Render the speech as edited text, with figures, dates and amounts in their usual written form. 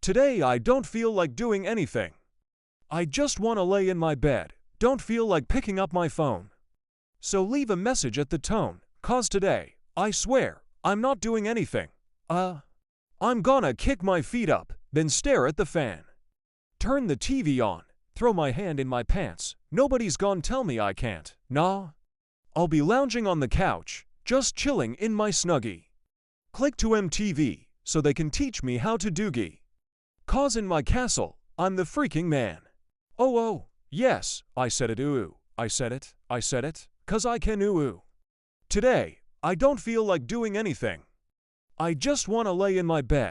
Today I don't feel like doing anything. I just wanna lay in my bed, don't feel like picking up my phone. So leave a message at the tone, 'cause today, I swear, I'm not doing anything. I'm gonna kick my feet up, then stare at the fan. Turn the TV on, throw my hand in my pants, nobody's gonna tell me I can't, nah. I'll be lounging on the couch, just chilling in my snuggie. Click to MTV, so they can teach me how to doogie. 'Cause in my castle, I'm the freaking man. Oh, yes, I said it I said it, 'cause I can Today, I don't feel like doing anything. I just wanna lay in my bed,